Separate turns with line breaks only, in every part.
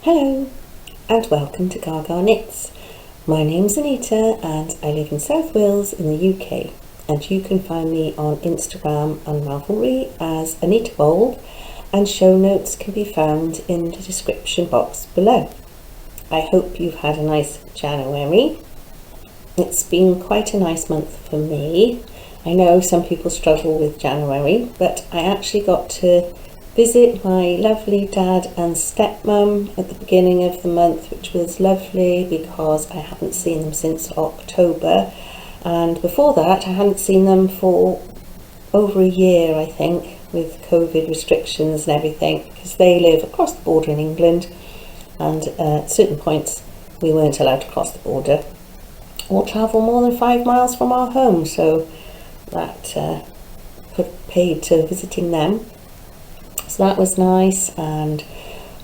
Hello and welcome to Gaga Knits. My name's Anita and I live in South Wales in the UK, and you can find me on Instagram and Ravelry as Anita Bold, and show notes can be found in the description box below. I hope you've had a nice January. It's been quite a nice month for me. I know some people struggle with January, but I actually got to visit my lovely dad and stepmum at the beginning of the month, which was lovely because I haven't seen them since October, and before that I hadn't seen them for over a year, I think, with COVID restrictions and everything, because they live across the border in England, and at certain points we weren't allowed to cross the border or travel more than 5 miles from our home, so that paid to visiting them. So that was nice, and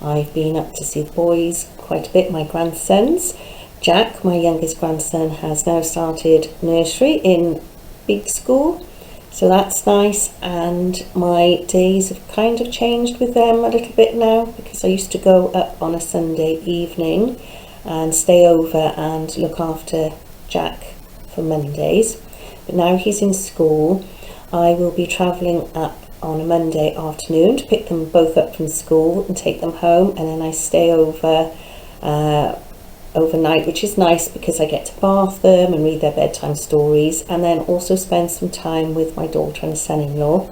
I've been up to see the boys quite a bit, my grandsons. Jack, my youngest grandson, has now started nursery in big school, so that's nice, and my days have kind of changed with them a little bit now, because I used to go up on a Sunday evening and stay over and look after Jack for Mondays, but now he's in school. I will be travelling up on a Monday afternoon to pick them both up from school and take them home, and then I stay over overnight, which is nice because I get to bath them and read their bedtime stories, and then also spend some time with my daughter and son-in-law.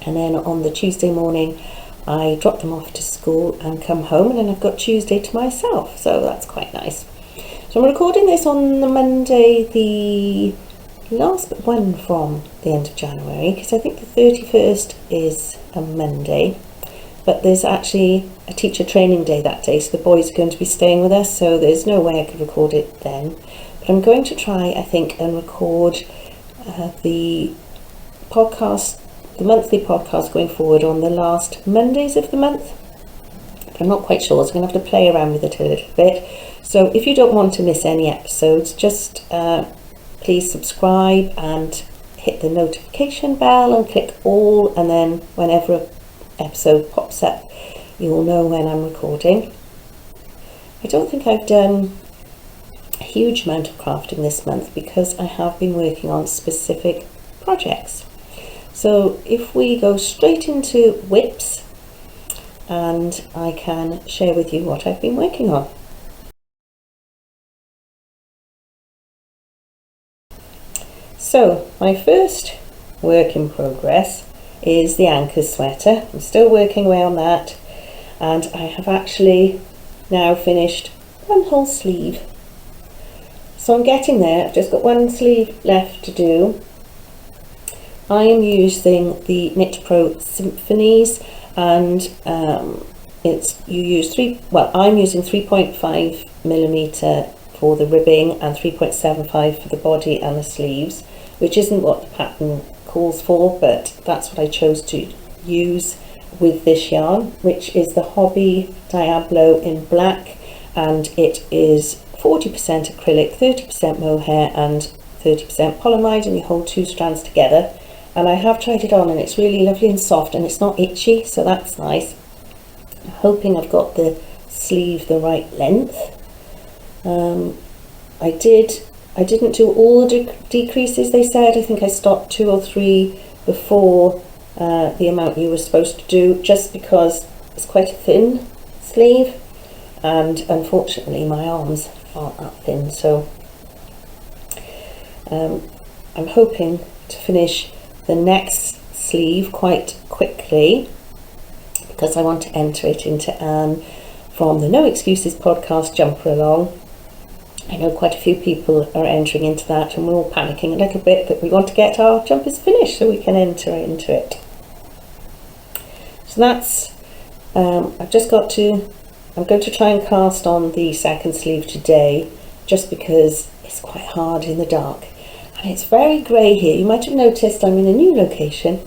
And then on the Tuesday morning I drop them off to school and come home, and then I've got Tuesday to myself, so that's quite nice. So I'm recording this on the Monday, the last one from the end of January, because I think the 31st is a Monday, but there's actually a teacher training day that day, so the boys are going to be staying with us, so there's no way I could record it then. But I'm going to try, I think, and record the podcast, the monthly podcast going forward on the last Mondays of the month. But I'm not quite sure, so I'm going to have to play around with it a little bit. So if you don't want to miss any episodes, just please subscribe and hit the notification bell and click all, and then whenever an episode pops up you will know when I'm recording. I don't think I've done a huge amount of crafting this month because I have been working on specific projects. So if we go straight into whips, and I can share with you what I've been working on. So my first work in progress is the Anker sweater. I'm still working away on that, and I have actually now finished one whole sleeve. So I'm getting there. I've just got one sleeve left to do. I am using the Knit Pro Symphonies, and I'm using 3.5mm for the ribbing and 3.75 for the body and the sleeves, which isn't what the pattern calls for, but that's what I chose to use with this yarn, which is the Hobbii Diablo in black, and it is 40% acrylic, 30% mohair and 30% polyamide, and you hold 2 strands together. And I have tried it on and it's really lovely and soft, and it's not itchy, so that's nice. I'm hoping I've got the sleeve the right length. I didn't do all the decreases they said. I think I stopped 2 or 3 before the amount you were supposed to do, just because it's quite a thin sleeve, and unfortunately my arms aren't that thin, so I'm hoping to finish the next sleeve quite quickly, because I want to enter it into Anne from the No Excuses podcast Jumper Along. I know quite a few people are entering into that, and we're all panicking a little bit that we want to get our jumpers finished so we can enter into it. So that's, I'm going to try and cast on the second sleeve today, just because it's quite hard in the dark. And it's very grey here. You might have noticed I'm in a new location.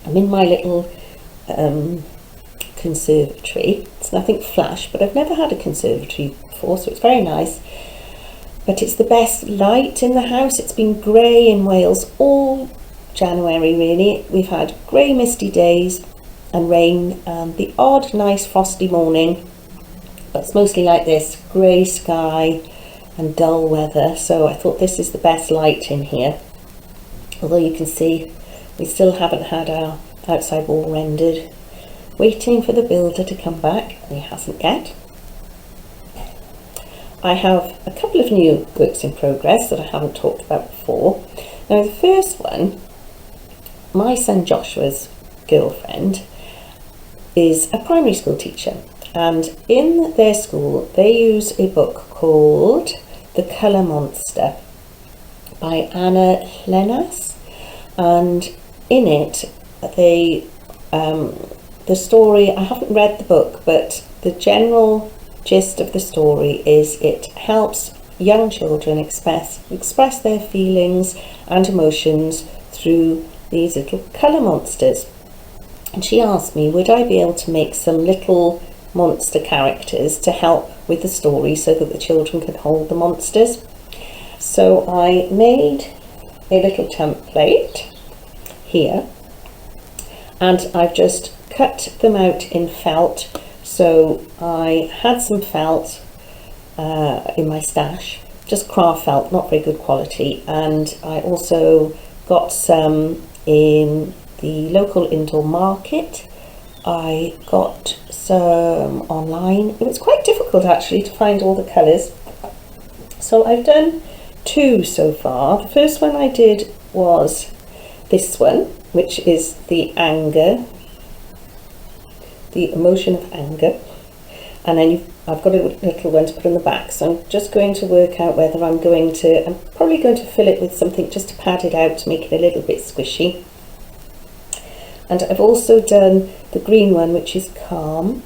I'm in my little conservatory. It's nothing flash, but I've never had a conservatory before, so it's very nice. But it's the best light in the house. It's been grey in Wales all January really. We've had grey misty days and rain and the odd nice frosty morning, but it's mostly like this, grey sky and dull weather, so I thought this is the best light in here. Although you can see we still haven't had our outside wall rendered. Waiting for the builder to come back, and he hasn't yet. I have a couple of new works in progress that I haven't talked about before. Now the first one, my son Joshua's girlfriend is a primary school teacher, and in their school they use a book called The Colour Monster by Anna Llenas, and in it the story, I haven't read the book, but the general gist of the story is it helps young children express their feelings and emotions through these little colour monsters. And she asked me, would I be able to make some little monster characters to help with the story so that the children could hold the monsters? So I made a little template here, and I've just cut them out in felt. So I had some felt in my stash, just craft felt, not very good quality, and I also got some in the local indoor market. I got some online. It was quite difficult actually to find all the colours, so I've done 2 so far. The first one I did was this one, which is the anger, the emotion of anger, and then I've got a little one to put in the back, so I'm just going to work out whether I'm probably going to fill it with something just to pad it out to make it a little bit squishy. And I've also done the green one, which is calm,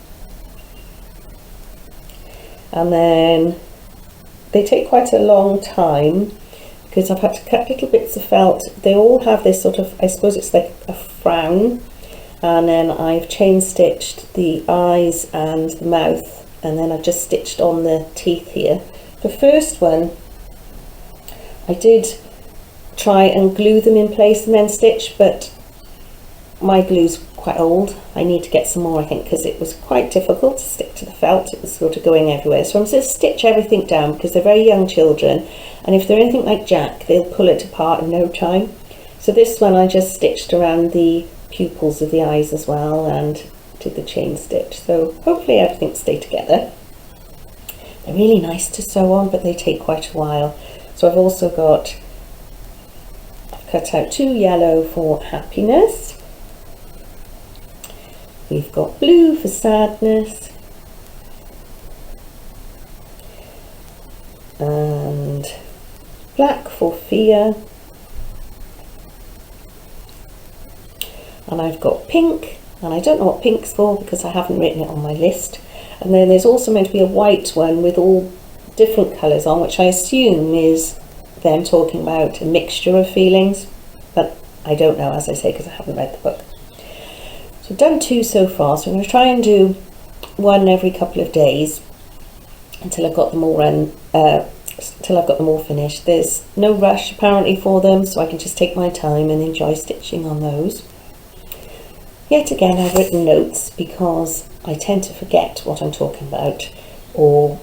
and then they take quite a long time because I've had to cut little bits of felt. They all have this sort of, I suppose it's like a frown, and then I've chain stitched the eyes and the mouth, and then I've just stitched on the teeth here. The first one I did try and glue them in place and then stitch, but my glue's quite old. I need to get some more, I think, because it was quite difficult to stick to the felt. It was sort of going everywhere, so I'm just stitch everything down because they're very young children, and if they're anything like Jack, they'll pull it apart in no time. So this one I just stitched around the pupils of the eyes as well and did the chain stitch, so hopefully everything will stay together. They're really nice to sew on, but they take quite a while. So I've also I've cut out 2 yellow for happiness, we've got blue for sadness, and black for fear, and I've got pink, and I don't know what pink's for because I haven't written it on my list. And then there's also meant to be a white one with all different colours on, which I assume is them talking about a mixture of feelings, but I don't know, as I say, because I haven't read the book. So I've done 2 so far, so I'm going to try and do 1 every couple of days until I've got them all finished. There's no rush apparently for them, so I can just take my time and enjoy stitching on those. Yet again, I've written notes because I tend to forget what I'm talking about or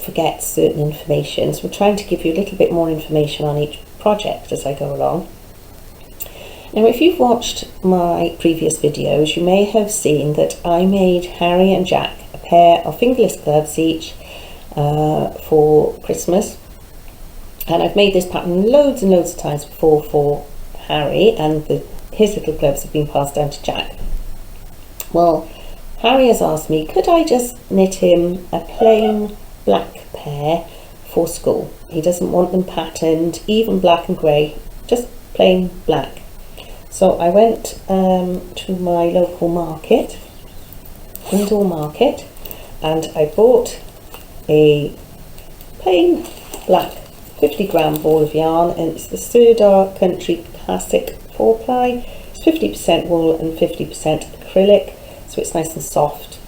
forget certain information, so I'm trying to give you a little bit more information on each project as I go along. Now, if you've watched my previous videos, you may have seen that I made Harry and Jack a pair of fingerless gloves each for Christmas, and I've made this pattern loads and loads of times before for Harry, and his little gloves have been passed down to Jack. Well, Harry has asked me, could I just knit him a plain black pair for school? He doesn't want them patterned, even black and grey, just plain black. So I went to my local market, indoor market, and I bought a plain black 50-gram ball of yarn, and it's the Sirdar Country Classic 4-ply. It's 50% wool and 50% acrylic, so it's nice and soft.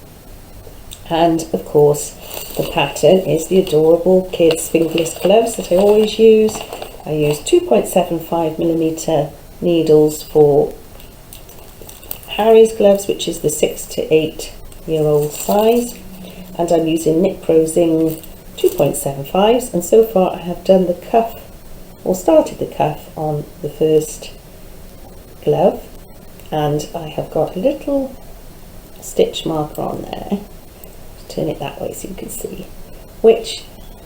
And of course the pattern is the adorable kids fingerless gloves that I always use. I use 2.75mm needles for Harry's gloves, which is the 6 to 8 year old size, and I'm using Knit Prosing 2.75s, and so far I have done the cuff, or started the cuff on the first glove, and I have got a little stitch marker on there. Turn it that way so you can see, which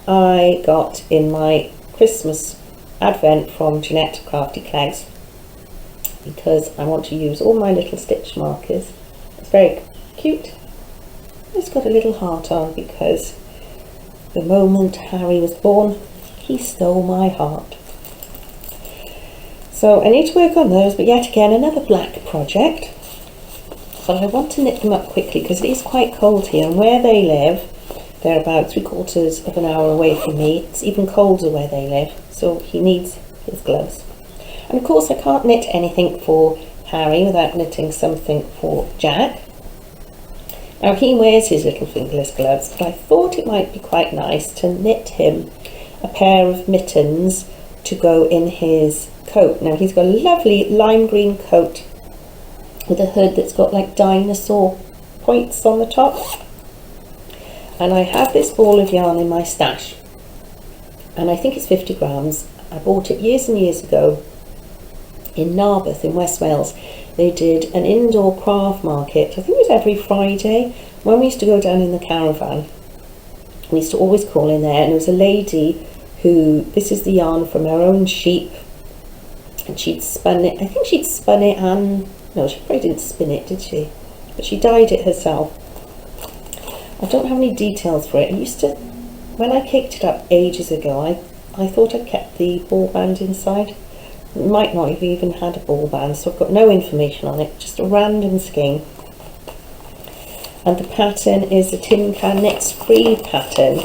I got in my Christmas advent from Jeanette Crafty Clegs, because I want to use all my little stitch markers. It's very cute. It's got a little heart on because the moment Harry was born, he stole my heart. So I need to work on those, but yet again another black project. But I want to knit them up quickly because it is quite cold here, and where they live, they're about 3/4 of an hour away from me. It's even colder where they live, so he needs his gloves. And of course I can't knit anything for Harry without knitting something for Jack. Now he wears his little fingerless gloves, but I thought it might be quite nice to knit him a pair of mittens to go in his coat. Now he's got a lovely lime green coat with a hood that's got like dinosaur points on the top. And I have this ball of yarn in my stash, and I think it's 50 grams. I bought it years and years ago in Narberth in West Wales. They did an indoor craft market, I think it was every Friday. When we used to go down in the caravan, we used to always call in there, and there was a lady who, this is the yarn from her own sheep, and she'd spun it, I think she'd spun it, and no, she probably didn't spin it, did she? But she dyed it herself. I don't have any details for it. I used to, when I caked it up ages ago, I thought I'd kept the ball band inside. It might not have even had a ball band, so I've got no information on it, just a random skein. And the pattern is a Tincanknits free pattern,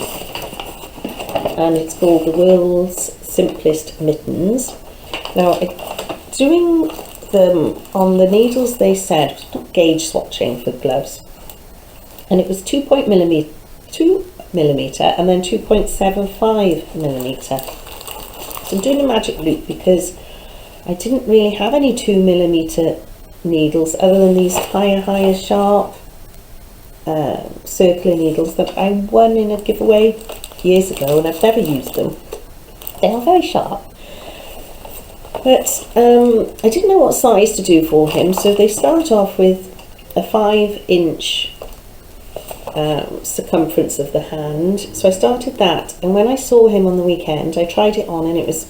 and it's called the World's Simplest Mittens. Now, doing them on the needles, they said, not gauge swatching for gloves, and it was 2 millimeter and then 2.75 millimeter. So I'm doing a magic loop because I didn't really have any 2 millimeter needles other than these higher sharp circular needles that I won in a giveaway years ago, and I've never used them. They are very sharp, but I didn't know what size to do for him, so they start off with a 5-inch circumference of the hand. So I started that, and when I saw him on the weekend I tried it on and it was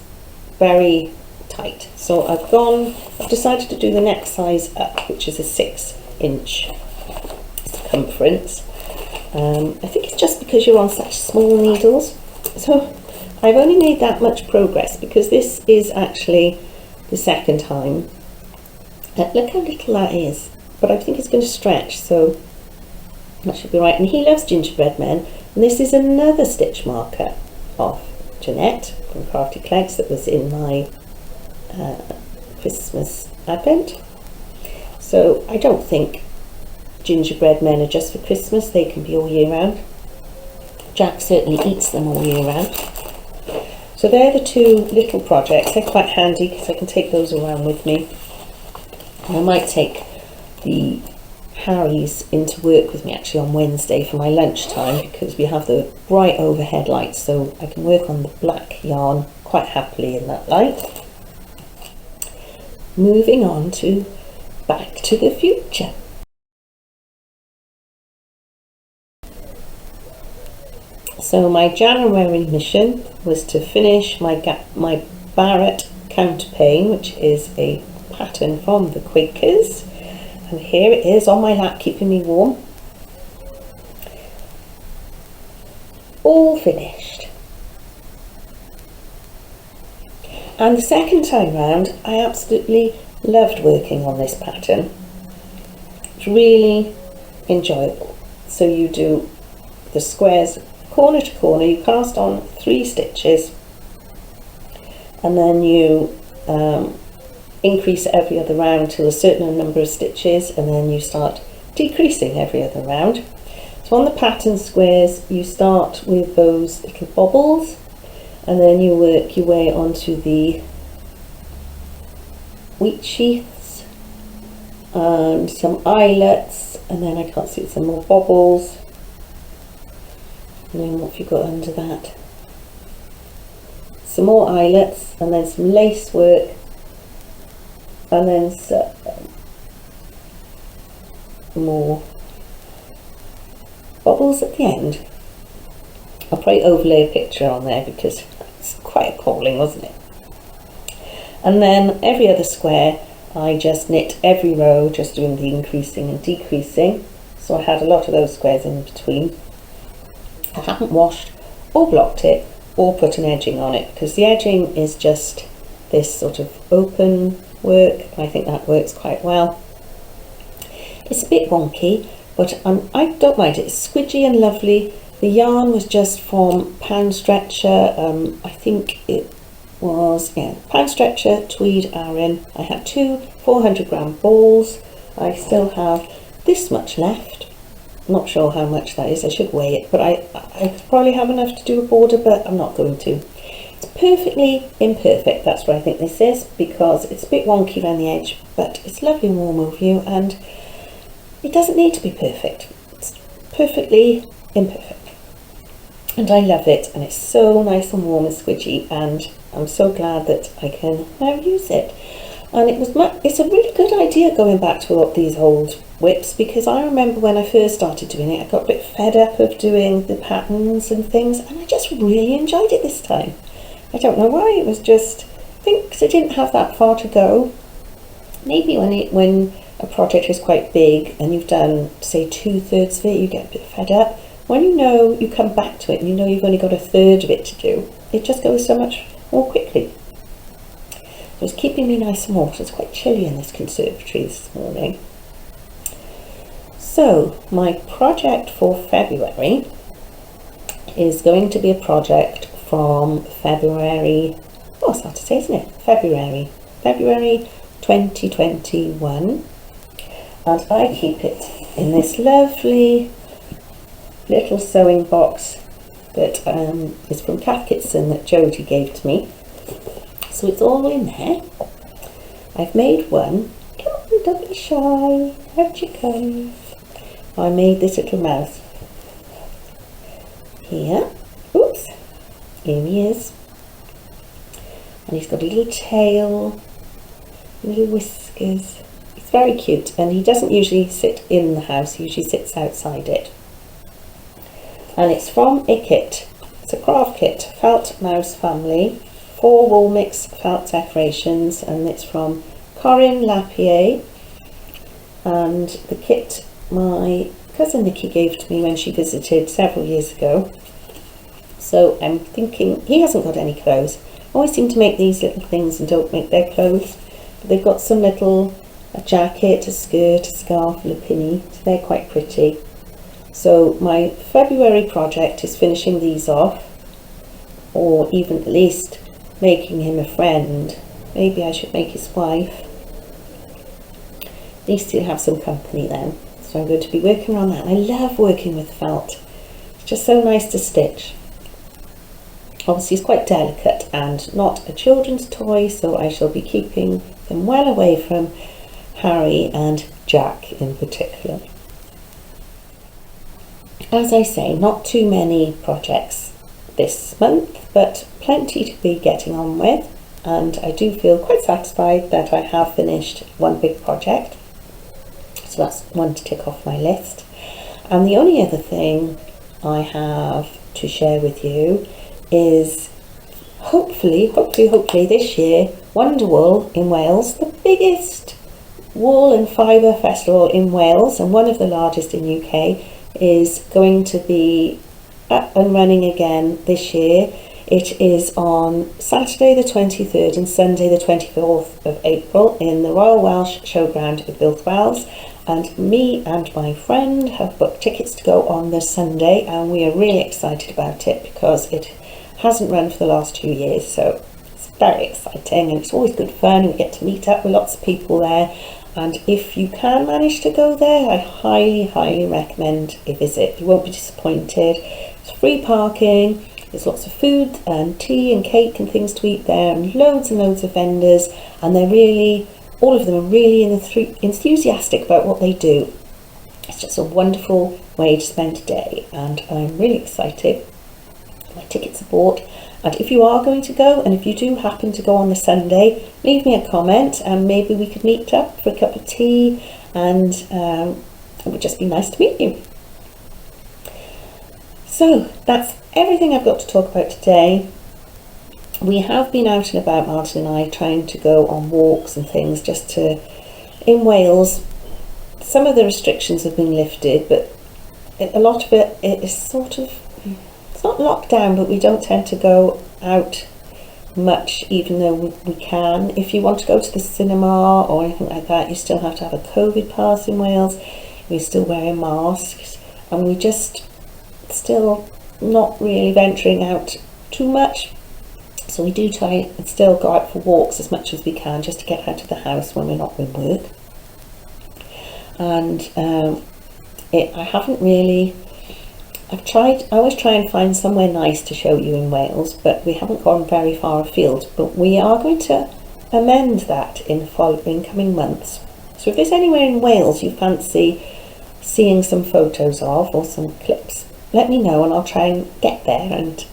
very tight, so I've decided to do the next size up, which is a 6-inch circumference. I think it's just because you're on such small needles, so I've only made that much progress because this is actually the second time. Look how little that is, but I think it's going to stretch, so that should be right. And he loves gingerbread men, and this is another stitch marker of Jeanette from Crafty Clegs that was in my Christmas advent. So I don't think gingerbread men are just for Christmas, they can be all year round. Jack certainly eats them all year round. So they're the two little projects. They're quite handy because I can take those around with me. And I might take the Harry's into work with me actually on Wednesday for my lunchtime, because we have the bright overhead lights, so I can work on the black yarn quite happily in that light. Moving on to Back to the Future. So my January mission was to finish my Barrett Counterpane, which is a pattern from the Quakers. And here it is on my lap, keeping me warm. All finished. And the second time round, I absolutely loved working on this pattern. It's really enjoyable. So you do the squares corner to corner, you cast on 3 stitches, and then you increase every other round to a certain number of stitches, and then you start decreasing every other round. So on the pattern squares you start with those little bobbles, and then you work your way onto the wheat sheaths and some eyelets, and then I can't see some more bobbles, And then what have you got under that? Some more eyelets, and then some lace work, and then some more bobbles at the end. I'll probably overlay a picture on there because it's quite appalling, wasn't it? And then every other square I just knit every row, just doing the increasing and decreasing. So I had a lot of those squares in between. I haven't washed or blocked it or put an edging on it because the edging is just this sort of open work. I think that works quite well. It's a bit wonky, but I don't mind it. It's squidgy and lovely. The yarn was just from Poundstretcher. I think it was, yeah, Poundstretcher, Tweed, Aran. I had two 400-gram balls. I still have this much left. I'm not sure how much that is. I should weigh it, but I probably have enough to do a border, but I'm not going to. It's perfectly imperfect. That's what I think this is, because it's a bit wonky around the edge, but it's lovely and warm over you, and it doesn't need to be perfect. It's perfectly imperfect. And I love it, and it's so nice and warm and squidgy, and I'm so glad that I can now use it. And it's a really good idea going back to a lot of these old whips, because I remember when I first started doing it, I got a bit fed up of doing the patterns and things, and I just really enjoyed it this time. I don't know why. It was just, I think because I didn't have that far to go. Maybe when a project is quite big and you've done, say, 2/3 of it, you get a bit fed up. When you know you come back to it and you know you've only got 1/3 of it to do, it just goes so much more quickly. So it's keeping me nice and warm. It's quite chilly in this conservatory this morning. So my project for February is going to be a project from February, oh, it's hard to say, isn't it? February 2021, and I keep it in this lovely little sewing box that is from Tincanknits that Jodie gave to me. So it's all in there. I've made one. Come on, don't be shy. Out you come. I made this little mouse. Here. Oops. Here he is. And he's got a little tail, little whiskers. He's very cute, and he doesn't usually sit in the house. He usually sits outside it. And it's from a kit. It's a craft kit, Felt Mouse Family, 4 wool mix felt decorations, and it's from Corinne Lapierre. And the kit my cousin Nikki gave to me when she visited several years ago. So I'm thinking, he hasn't got any clothes. I always seem to make these little things and don't make their clothes. But they've got some little, a jacket, a skirt, a scarf and a pinny, so they're quite pretty. So my February project is finishing these off, or even at least making him a friend. Maybe I should make his wife. At least he'll have some company then. So I'm going to be working on that. And I love working with felt. It's just so nice to stitch. Obviously it's quite delicate and not a children's toy, so I shall be keeping them well away from Harry and Jack in particular. As I say, not too many projects this month, but plenty to be getting on with, and I do feel quite satisfied that I have finished one big project. So that's one to tick off my list. And the only other thing I have to share with you is hopefully this year, Wonderwool in Wales, the biggest wool and fibre festival in Wales and one of the largest in UK, is going to be up and running again this year. It is on Saturday the 23rd and Sunday the 24th of April in the Royal Welsh Showground at Builth, Wales. And me and my friend have booked tickets to go on the Sunday, and we are really excited about it because it hasn't run for the last 2 years, so it's very exciting and it's always good fun. We get to meet up with lots of people there, and if you can manage to go there, I highly recommend a visit. You won't be disappointed. It's free parking, there's lots of food and tea and cake and things to eat there, and loads of vendors, and they're really, all of them are really enthusiastic about what they do. It's just a wonderful way to spend a day, and I'm really excited. My tickets are bought, and if you are going to go, and if you do happen to go on the Sunday, leave me a comment and maybe we could meet up for a cup of tea, and it would just be nice to meet you. So that's everything I've got to talk about today. We have been out and about, Martin and I, trying to go on walks and things just to, in Wales, some of the restrictions have been lifted, but a lot of it is sort of, it's not locked down, but we don't tend to go out much, even though we can. If you want to go to the cinema or anything like that, you still have to have a COVID pass in Wales. We're still wearing masks, and we just still not really venturing out too much. So we do try and still go out for walks as much as we can, just to get out of the house when we're not in work. And I haven't really, I always try and find somewhere nice to show you in Wales, but we haven't gone very far afield. But we are going to amend that in coming months. So if there's anywhere in Wales you fancy seeing some photos of, or some clips, let me know and I'll try and get there and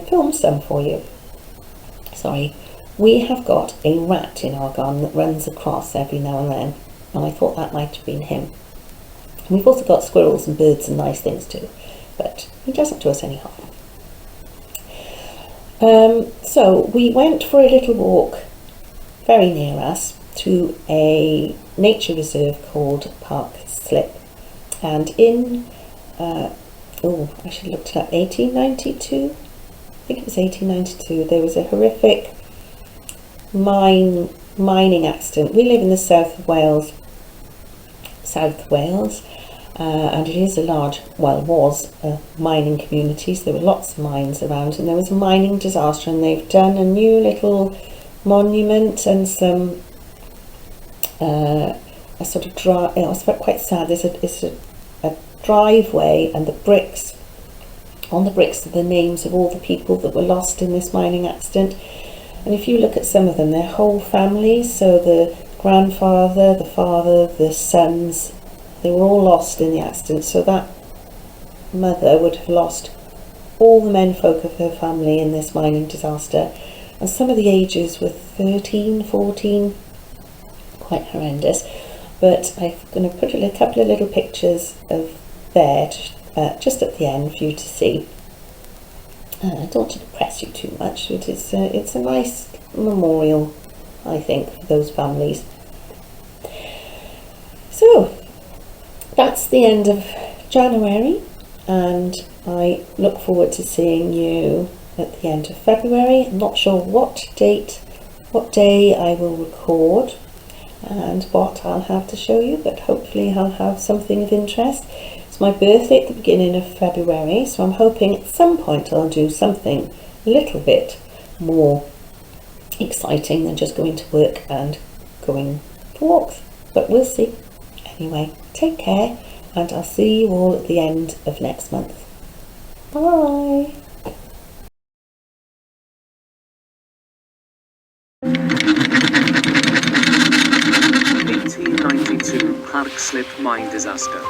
film some for you. Sorry, we have got a rat in our garden that runs across every now and then, and I thought that might have been him. And we've also got squirrels and birds and nice things too, but he doesn't do us any harm. So we went for a little walk very near us to a nature reserve called Park Slip, and in I should have looked it up, 1892, I think it was 1892, there was a horrific mining accident. We live in the South Wales, and it is a large, well, was a mining community, so there were lots of mines around, and there was a mining disaster, and they've done a new little monument and some a sort of it's quite sad. It's a driveway, and on the bricks are the names of all the people that were lost in this mining accident. And if you look at some of them, they're whole families, so the grandfather, the father, the sons, they were all lost in the accident. So that mother would have lost all the menfolk of her family in this mining disaster, and some of the ages were 13, 14, quite horrendous. But I'm going to put a couple of little pictures of there just at the end for you to see. I don't want to depress you too much. It's a nice memorial, I think, for those families. So that's the end of January, and I look forward to seeing you at the end of February. I'm not sure what day I will record and what I'll have to show you, but hopefully I'll have something of interest. It's my birthday at the beginning of February, so I'm hoping at some point I'll do something a little bit more exciting than just going to work and going for walks, but we'll see. Anyway, take care, and I'll see you all at the end of next month. Bye!
1892 Park Slip mine disaster.